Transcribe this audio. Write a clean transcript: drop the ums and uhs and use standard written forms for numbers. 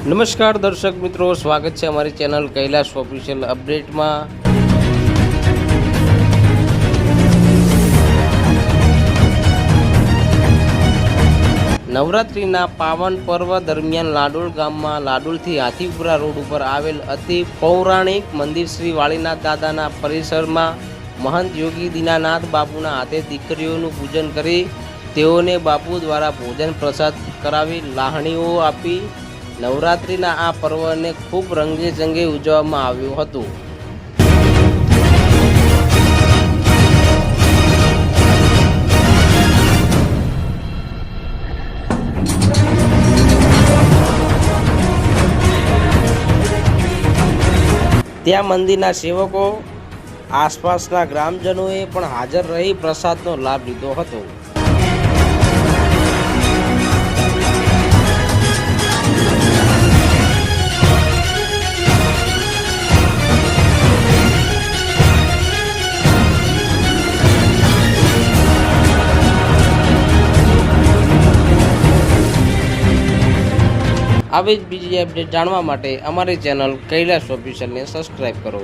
નમસ્કાર દર્શક મિત્રો, સ્વાગત છે અમારી ચેનલ કૈલાશ ઓફિશિયલ અપડેટમાં। નવરાત્રિના પાવન પર્વ દરમિયાન લાડોલ ગામમાં લાડોલથી હાથીપુરા રોડ ઉપર આવેલ અતિ પૌરાણિક મંદિર શ્રી વાળીનાથ દાદાના પરિસરમાં મહંત યોગી દીનાનાથ બાપુના હાથે દીકરીઓનું પૂજન કરી તેઓને બાપુ દ્વારા ભોજન પ્રસાદ કરાવી લાહણીઓ આપી નવરાત્રિના આ પર્વને ખૂબ રંગે ચંગે ઉજવવામાં આવ્યું હતું। ત્યાં મંદિરના સેવકો આસપાસના ગ્રામજનોએ પણ હાજર રહી પ્રસાદનો લાભ લીધો હતો। આવી જ બીજી અપડેટ જાણવા માટે અમારી ચેનલ કૈલાશ ઓફિશિયલને સબસ્ક્રાઈબ કરો।